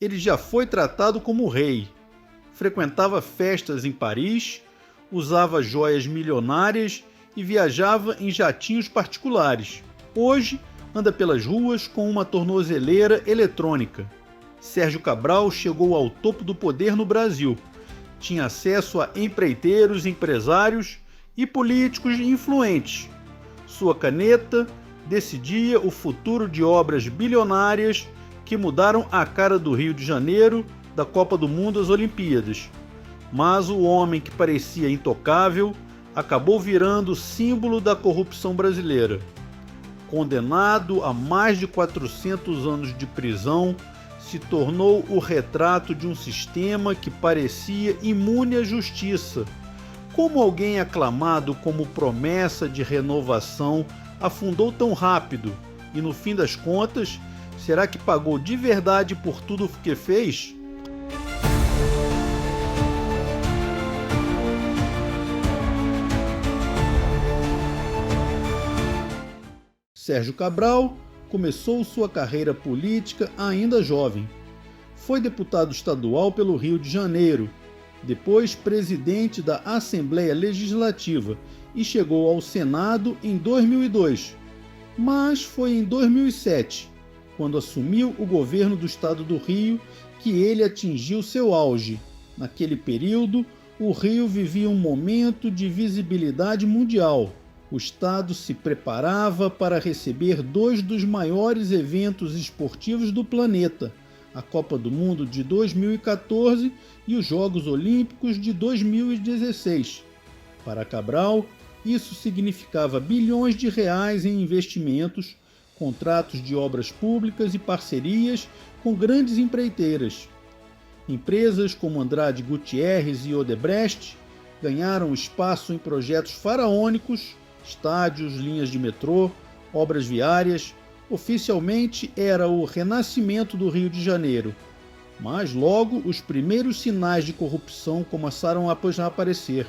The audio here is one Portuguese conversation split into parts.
Ele já foi tratado como rei, frequentava festas em Paris, usava joias milionárias e viajava em jatinhos particulares. Hoje, anda pelas ruas com uma tornozeleira eletrônica. Sérgio Cabral chegou ao topo do poder no Brasil. Tinha acesso a empreiteiros, empresários e políticos influentes. Sua caneta decidia o futuro de obras bilionárias que mudaram a cara do Rio de Janeiro, da Copa do Mundo às Olimpíadas. Mas o homem que parecia intocável acabou virando símbolo da corrupção brasileira. Condenado a mais de 400 anos de prisão, se tornou o retrato de um sistema que parecia imune à justiça. Como alguém aclamado como promessa de renovação afundou tão rápido e, no fim das contas, será que pagou de verdade por tudo o que fez? Sérgio Cabral começou sua carreira política ainda jovem. Foi deputado estadual pelo Rio de Janeiro, depois presidente da Assembleia Legislativa e chegou ao Senado em 2002. Mas foi em 2007, quando assumiu o governo do estado do Rio, que ele atingiu seu auge. Naquele período, o Rio vivia um momento de visibilidade mundial. O estado se preparava para receber dois dos maiores eventos esportivos do planeta, a Copa do Mundo de 2014 e os Jogos Olímpicos de 2016. Para Cabral, isso significava bilhões de reais em investimentos, contratos de obras públicas e parcerias com grandes empreiteiras. Empresas como Andrade Gutierrez e Odebrecht ganharam espaço em projetos faraônicos, estádios, linhas de metrô, obras viárias. Oficialmente era o renascimento do Rio de Janeiro. Mas logo os primeiros sinais de corrupção começaram a aparecer.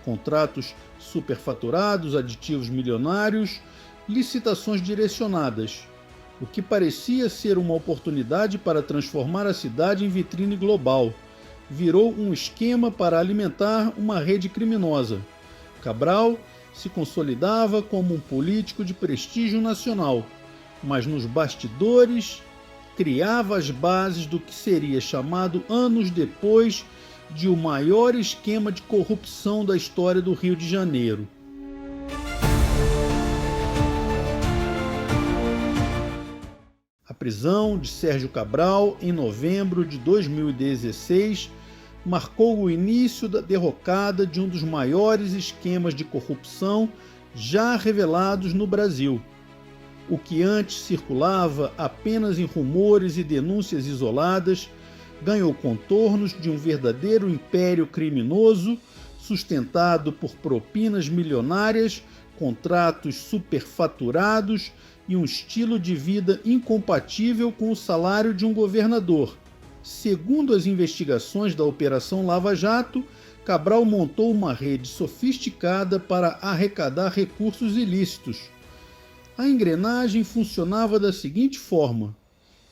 Contratos superfaturados, aditivos milionários, licitações direcionadas. O que parecia ser uma oportunidade para transformar a cidade em vitrine global, virou um esquema para alimentar uma rede criminosa. Cabral se consolidava como um político de prestígio nacional, mas nos bastidores criava as bases do que seria chamado anos depois de o maior esquema de corrupção da história do Rio de Janeiro. A prisão de Sérgio Cabral, em novembro de 2016, marcou o início da derrocada de um dos maiores esquemas de corrupção já revelados no Brasil. O que antes circulava apenas em rumores e denúncias isoladas, ganhou contornos de um verdadeiro império criminoso, sustentado por propinas milionárias, contratos superfaturados e um estilo de vida incompatível com o salário de um governador. Segundo as investigações da Operação Lava Jato, Cabral montou uma rede sofisticada para arrecadar recursos ilícitos. A engrenagem funcionava da seguinte forma: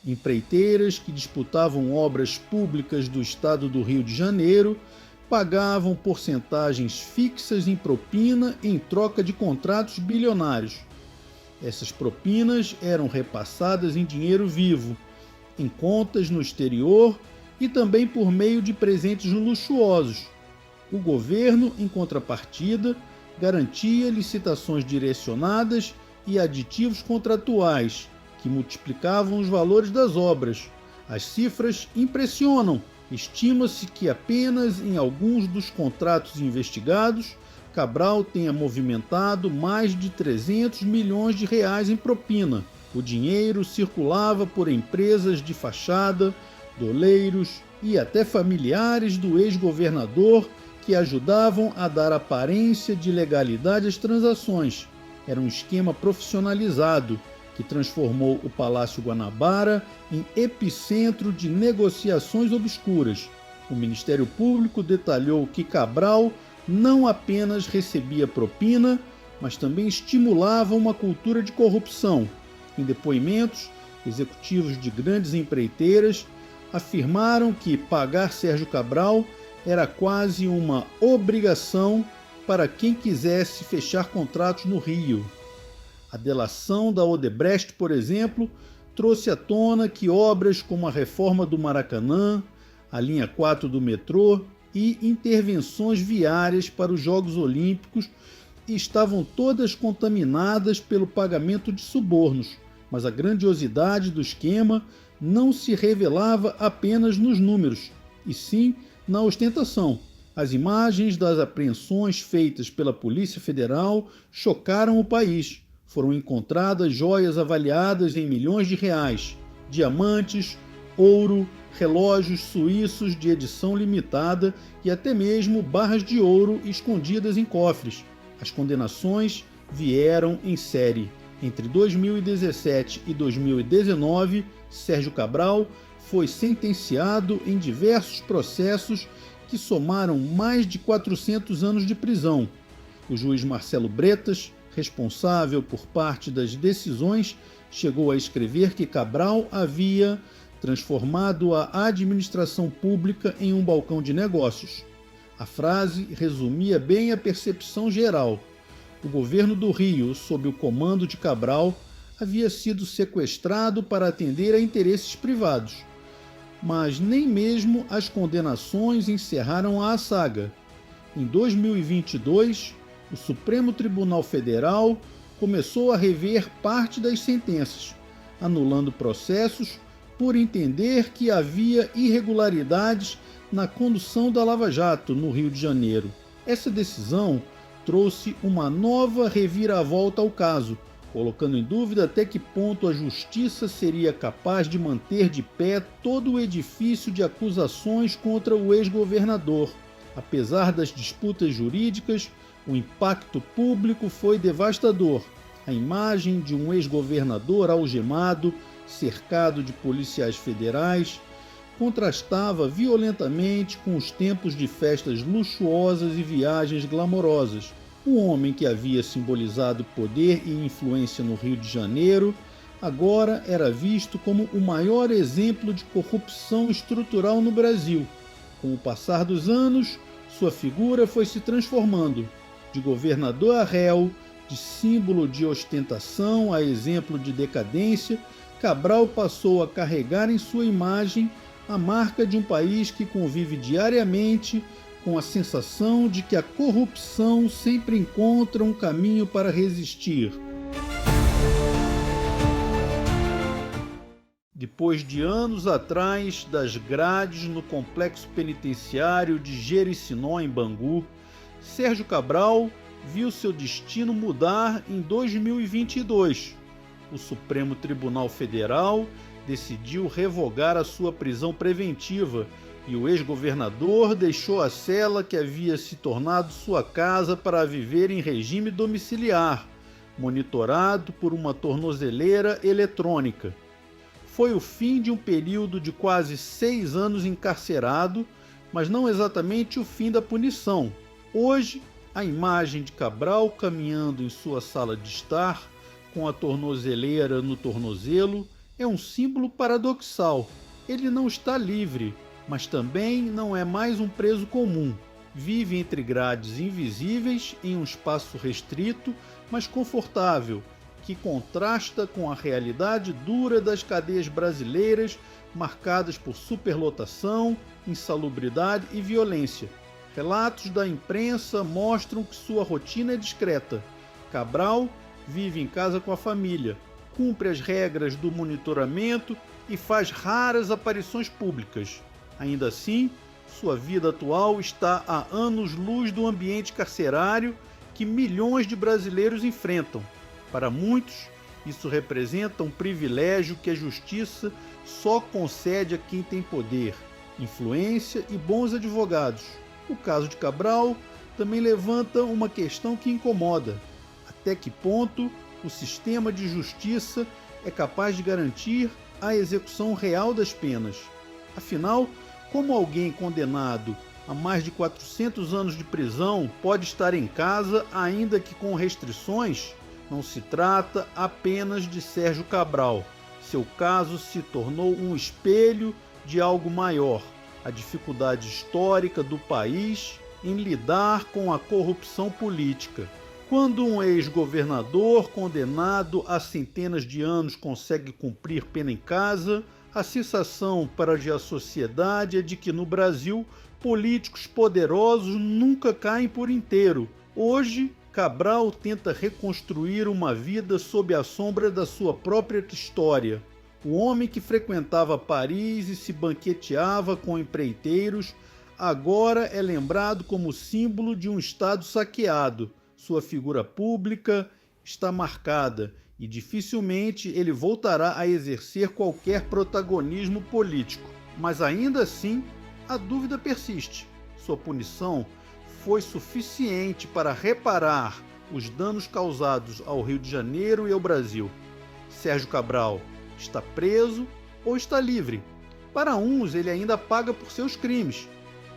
empreiteiras que disputavam obras públicas do estado do Rio de Janeiro pagavam porcentagens fixas em propina em troca de contratos bilionários. Essas propinas eram repassadas em dinheiro vivo, em contas no exterior e também por meio de presentes luxuosos. O governo, em contrapartida, garantia licitações direcionadas e aditivos contratuais, que multiplicavam os valores das obras. As cifras impressionam. Estima-se que apenas em alguns dos contratos investigados, Cabral tenha movimentado mais de 300 milhões de reais em propina. O dinheiro circulava por empresas de fachada, doleiros e até familiares do ex-governador que ajudavam a dar aparência de legalidade às transações. Era um esquema profissionalizado que transformou o Palácio Guanabara em epicentro de negociações obscuras. O Ministério Público detalhou que Cabral não apenas recebia propina, mas também estimulava uma cultura de corrupção. Em depoimentos, executivos de grandes empreiteiras afirmaram que pagar Sérgio Cabral era quase uma obrigação para quem quisesse fechar contratos no Rio. A delação da Odebrecht, por exemplo, trouxe à tona que obras como a reforma do Maracanã, a linha 4 do metrô e intervenções viárias para os Jogos Olímpicos estavam todas contaminadas pelo pagamento de subornos, mas a grandiosidade do esquema não se revelava apenas nos números, e sim na ostentação. As imagens das apreensões feitas pela Polícia Federal chocaram o país. Foram encontradas joias avaliadas em milhões de reais, diamantes, ouro, relógios suíços de edição limitada e até mesmo barras de ouro escondidas em cofres. As condenações vieram em série. Entre 2017 e 2019, Sérgio Cabral foi sentenciado em diversos processos que somaram mais de 400 anos de prisão. O juiz Marcelo Bretas, responsável por parte das decisões, chegou a escrever que Cabral havia transformado a administração pública em um balcão de negócios. A frase resumia bem a percepção geral. O governo do Rio, sob o comando de Cabral, havia sido sequestrado para atender a interesses privados. Mas nem mesmo as condenações encerraram a saga. Em 2022, o Supremo Tribunal Federal começou a rever parte das sentenças, anulando processos por entender que havia irregularidades na condução da Lava Jato no Rio de Janeiro. Essa decisão trouxe uma nova reviravolta ao caso, colocando em dúvida até que ponto a justiça seria capaz de manter de pé todo o edifício de acusações contra o ex-governador. Apesar das disputas jurídicas, o impacto público foi devastador. A imagem de um ex-governador algemado, cercado de policiais federais, contrastava violentamente com os tempos de festas luxuosas e viagens glamorosas. O homem que havia simbolizado poder e influência no Rio de Janeiro agora era visto como o maior exemplo de corrupção estrutural no Brasil. Com o passar dos anos, sua figura foi se transformando, de governador a réu, de símbolo de ostentação a exemplo de decadência. Cabral passou a carregar em sua imagem a marca de um país que convive diariamente com a sensação de que a corrupção sempre encontra um caminho para resistir. Depois de anos atrás das grades no complexo penitenciário de Jericinó, em Bangu, Sérgio Cabral viu seu destino mudar em 2022. O Supremo Tribunal Federal decidiu revogar a sua prisão preventiva e o ex-governador deixou a cela que havia se tornado sua casa para viver em regime domiciliar, monitorado por uma tornozeleira eletrônica. Foi o fim de um período de quase 6 anos encarcerado, mas não exatamente o fim da punição. Hoje, a imagem de Cabral caminhando em sua sala de estar, com a tornozeleira no tornozelo, é um símbolo paradoxal. Ele não está livre, mas também não é mais um preso comum. Vive entre grades invisíveis em um espaço restrito, mas confortável, que contrasta com a realidade dura das cadeias brasileiras, marcadas por superlotação, insalubridade e violência. Relatos da imprensa mostram que sua rotina é discreta. Cabral vive em casa com a família, cumpre as regras do monitoramento e faz raras aparições públicas. Ainda assim, sua vida atual está a anos-luz do ambiente carcerário que milhões de brasileiros enfrentam. Para muitos, isso representa um privilégio que a justiça só concede a quem tem poder, influência e bons advogados. O caso de Cabral também levanta uma questão que incomoda: até que ponto o sistema de justiça é capaz de garantir a execução real das penas? Afinal, como alguém condenado a mais de 400 anos de prisão pode estar em casa, ainda que com restrições? Não se trata apenas de Sérgio Cabral. Seu caso se tornou um espelho de algo maior: a dificuldade histórica do país em lidar com a corrupção política. Quando um ex-governador condenado a centenas de anos consegue cumprir pena em casa, a sensação perante a sociedade é de que no Brasil políticos poderosos nunca caem por inteiro. Hoje, Cabral tenta reconstruir uma vida sob a sombra da sua própria história. O homem que frequentava Paris e se banqueteava com empreiteiros agora é lembrado como símbolo de um Estado saqueado. Sua figura pública está marcada e dificilmente ele voltará a exercer qualquer protagonismo político. Mas ainda assim, a dúvida persiste. Sua punição foi suficiente para reparar os danos causados ao Rio de Janeiro e ao Brasil. Sérgio Cabral está preso ou está livre? Para uns, ele ainda paga por seus crimes.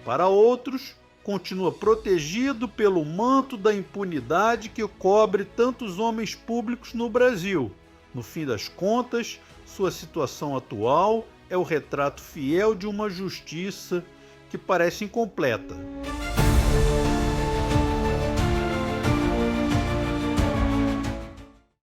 Para outros, continua protegido pelo manto da impunidade que cobre tantos homens públicos no Brasil. No fim das contas, sua situação atual é o retrato fiel de uma justiça que parece incompleta.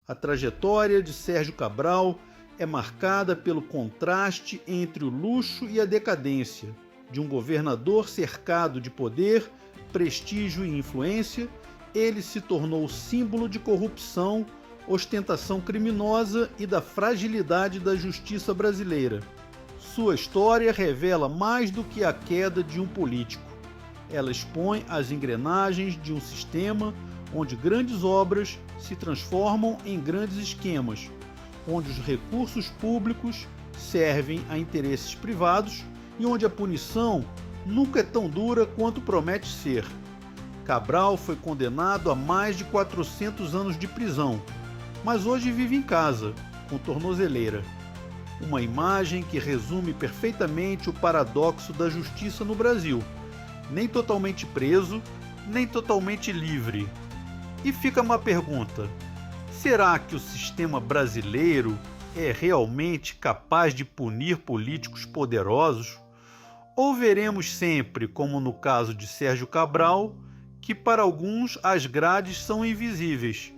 A trajetória de Sérgio Cabral é marcada pelo contraste entre o luxo e a decadência, de um governador cercado de poder, prestígio e influência. Ele se tornou símbolo de corrupção, ostentação criminosa e da fragilidade da justiça brasileira. Sua história revela mais do que a queda de um político. Ela expõe as engrenagens de um sistema onde grandes obras se transformam em grandes esquemas, onde os recursos públicos servem a interesses privados e onde a punição nunca é tão dura quanto promete ser. Cabral foi condenado a mais de 400 anos de prisão, mas hoje vive em casa, com tornozeleira. Uma imagem que resume perfeitamente o paradoxo da justiça no Brasil: nem totalmente preso, nem totalmente livre. E fica uma pergunta: será que o sistema brasileiro é realmente capaz de punir políticos poderosos? Ou veremos sempre, como no caso de Sérgio Cabral, que para alguns as grades são invisíveis